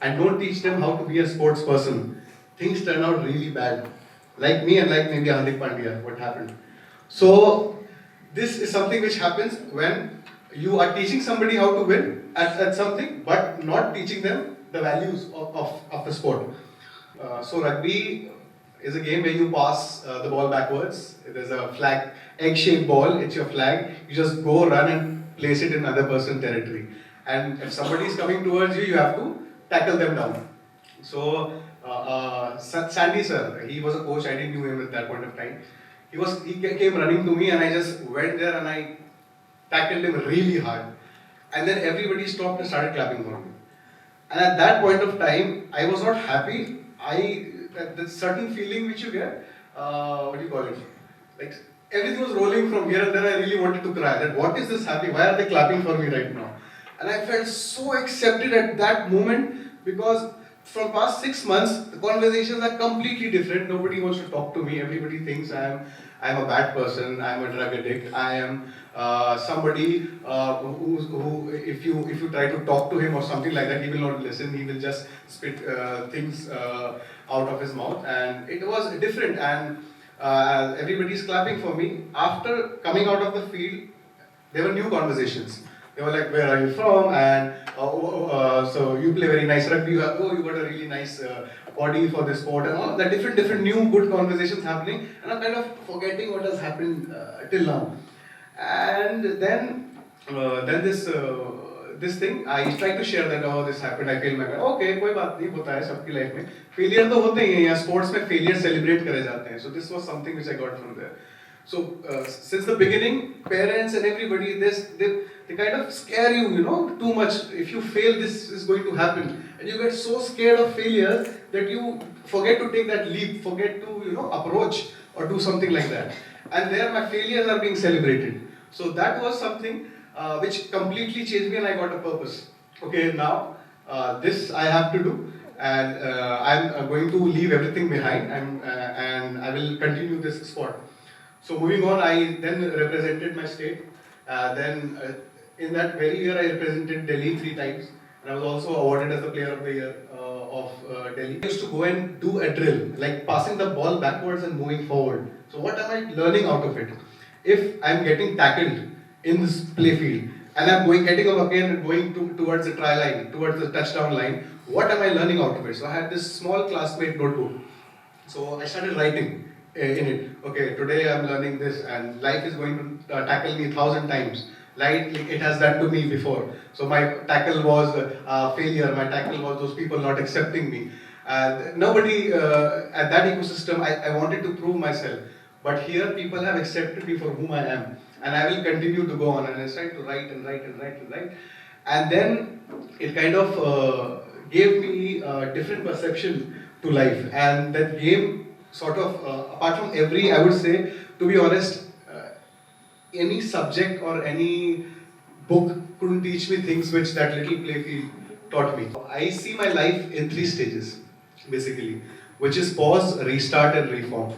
and don't teach them how to be a sports person, things turn out really bad. Like me and like maybe Hardik Pandya, what happened. So this is something which happens when you are teaching somebody how to win at something, but not teaching them the values of the sport. So rugby is a game where you pass the ball backwards. There's a flag, egg-shaped ball. It's your flag. You just go, run, and place it in other person's territory. And if somebody is coming towards you, you have to tackle them down. So Sandy sir, he was a coach. I didn't know him at that point of time. He came running to me, and I just went there and I tackled him really hard. And then everybody stopped and started clapping for me. And at that point of time, I was not happy. That certain feeling which you get, what do you call it? Like everything was rolling from here and then I really wanted to cry. That what is this happening? Why are they clapping for me right now? And I felt so accepted at that moment because from past 6 months, the conversations are completely different. Nobody wants to talk to me. Everybody thinks I'm a bad person. I'm a drug addict. I am somebody who if you try to talk to him or something like that, he will not listen. He will just spit things out of his mouth. And it was different. And everybody's clapping for me. After coming out of the field, there were new conversations. They were like, "Where are you from?" And so you play very nice rugby. You got a really nice body for this sport, and all of that different new good conversations happening. And I'm kind of forgetting what has happened till now. And then this thing, I tried to share that, oh, this happened, I failed my God. Okay, कोई बात नहीं, होता है सबकी life में. Failure तो होते ही हैं, या sports में failure celebrate करे जाते हैं. So this was something which I got from there. So since the beginning, parents and everybody, they kind of scare you, too much. If you fail, this is going to happen, and you get so scared of failure that you forget to take that leap, forget to approach or do something like that. And there, my failures are being celebrated. So that was something which completely changed me, and I got a purpose. Okay, now this I have to do, and I'm going to leave everything behind, and I will continue this sport. So moving on, I then represented my state. Then in that very year, I represented Delhi 3 times, and I was also awarded as the Player of the Year of Delhi. I used to go and do a drill, like passing the ball backwards and moving forward. So what am I learning out of it? If I'm getting tackled in this play field, and I'm getting up again and going towards the try line, towards the touchdown line, what am I learning out of it? So I had this small classmate notebook. So I started writing in it. Okay, today I'm learning this, and life is going to tackle me 1,000 times. Like it has done to me before. So my tackle was failure. My tackle was those people not accepting me. Nobody at that ecosystem. I wanted to prove myself, but here people have accepted me for whom I am, and I will continue to go on. And I started to write and write and write and write, and then it kind of gave me a different perception to life, and that game sort of, apart from every, I would say, to be honest, any subject or any book couldn't teach me things which that little playfield taught me. I see my life in 3 stages, basically, which is pause, restart, and reform.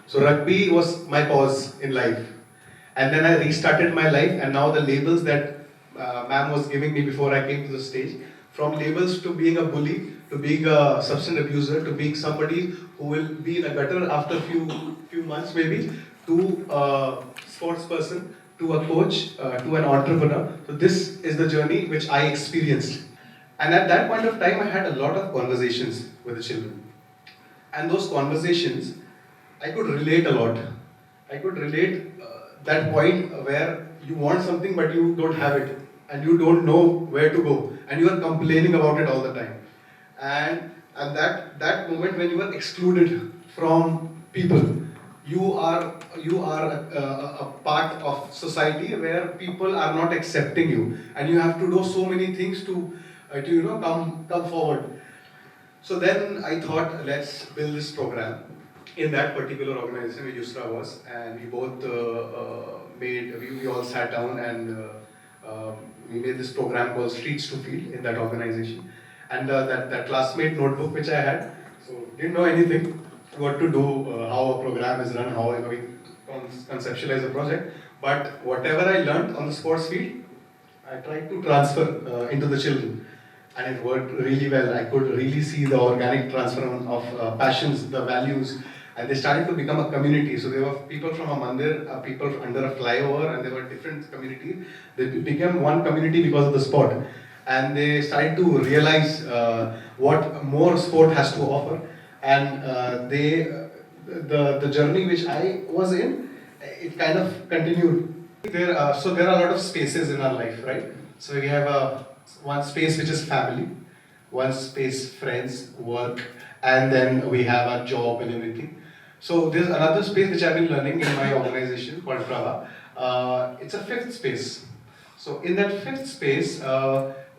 So rugby was my pause in life, and then I restarted my life, and now the labels that ma'am was giving me before I came to the stage, from labels to being a bully, to being a substance abuser, to being somebody who will be in a gutter after few months maybe, to a sports person, to a coach, to an entrepreneur. So this is the journey which I experienced. And at that point of time, I had a lot of conversations with the children. And those conversations, I could relate a lot. I could relate that point where you want something but you don't have it, and you don't know where to go, and you are complaining about it all the time. And at that moment when you are excluded from people, you are a part of society where people are not accepting you, and you have to do so many things to come forward. So then I thought, let's build this program in that particular organization where Yusra was, and we both we all sat down, and we made this program called Streets to Field in that organization. And that classmate notebook which I had, so didn't know anything what to do, how a program is run, how we conceptualize a project. But whatever I learned on the sports field, I tried to transfer into the children. and it worked really well. I could really see the organic transfer of passions, the values, and they started to become a community. So there were people from a mandir, people under a flyover, and there were different communities. They became one community because of the sport, and they started to realize what more sport has to offer, and the journey which I was in, it kind of continued. So there are a lot of spaces in our life, right? So we have one space which is family, one space friends, work, and then we have our job and everything. So there's another space which I've been learning in my organization called Prava. It's a fifth space. So in that fifth space,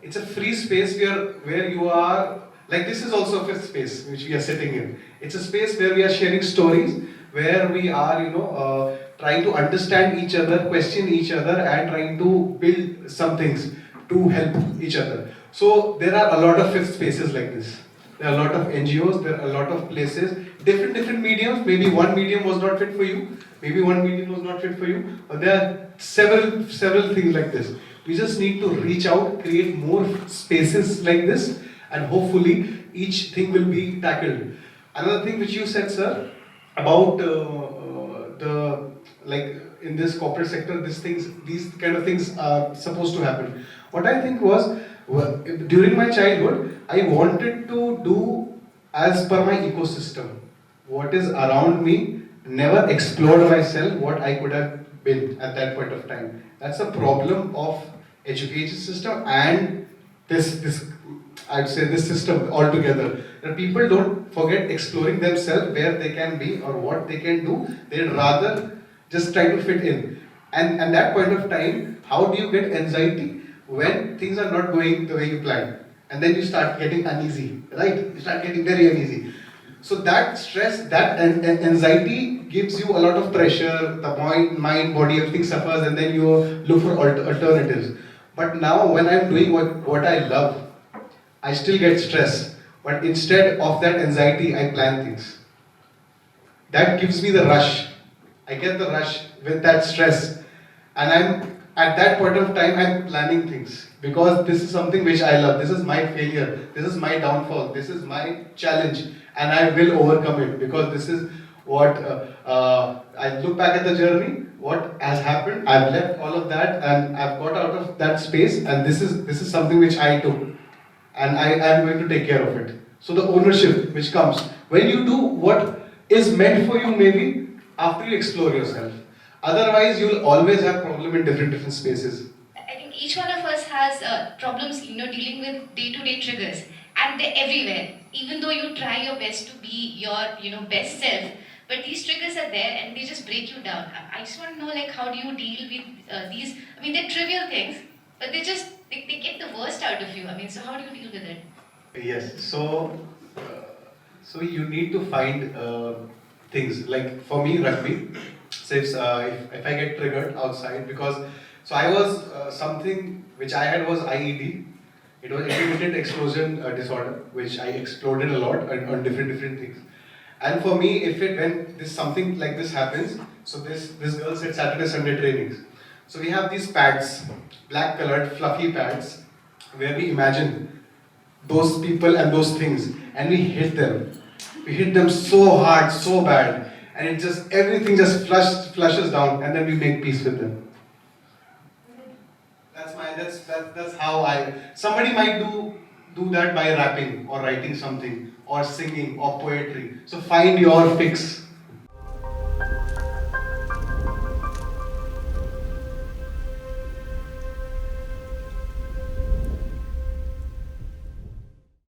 it's a free space where you are, like this is also a fifth space which we are sitting in. It's a space where we are sharing stories, where we are, trying to understand each other, question each other, and trying to build some things to help each other. So there are a lot of fifth spaces like this. There are a lot of NGOs, there are a lot of places, different mediums. Maybe one medium was not fit for you, maybe one medium was not fit for you, but there are several things like this. We just need to reach out, create more spaces like this, and hopefully each thing will be tackled. Another thing which you said, sir, about the like in this corporate sector, these kind of things are supposed to happen. What I think was, during my childhood, I wanted to do as per my ecosystem. What is around me, never explored myself what I could have been at that point of time. That's a problem of education system and this I'd say this system altogether. That people don't forget exploring themselves where they can be or what they can do. They'd rather just try to fit in. And that point of time, how do you get anxiety? When things are not going the way you planned. And then you start getting uneasy, right? You start getting very uneasy. So that stress, that anxiety gives you a lot of pressure, the mind, body, everything suffers, and then you look for alternatives. But now when I'm doing what I love, I still get stressed. But instead of that anxiety, I plan things. That gives me the rush. I get the rush with that stress. And I'm at that point of time, I'm planning things. Because this is something which I love. This is my failure. This is my downfall. This is my challenge. And I will overcome it. Because this is what I look back at the journey, what has happened. I've left all of that and I've got out of that space. And this is something which I took. And I am going to take care of it. So the ownership which comes when you do what is meant for you, maybe after you explore yourself. Otherwise, you'll always have problem in different spaces. I think each one of us has problems, dealing with day-to-day triggers, and they're everywhere. Even though you try your best to be your, best self, but these triggers are there and they just break you down. I just want to know, like, how do you deal with these? I mean, they're trivial things, but they get the worst out of you. I mean, so how do you deal with it? Yes. So you need to find things like for me rugby. So if I get triggered outside because so I was something which I had was IED. It was intermittent explosion disorder, which I exploded a lot on different things. And for me, when this something like this happens, so this girl said Saturday Sunday trainings. So we have these pads, black colored fluffy pads, where we imagine those people and those things, and we hit them. We hit them so hard, so bad, and it just everything just flushes down, and then we make peace with them. That's how I. Somebody might do that by rapping or writing something or singing or poetry. So find your fix.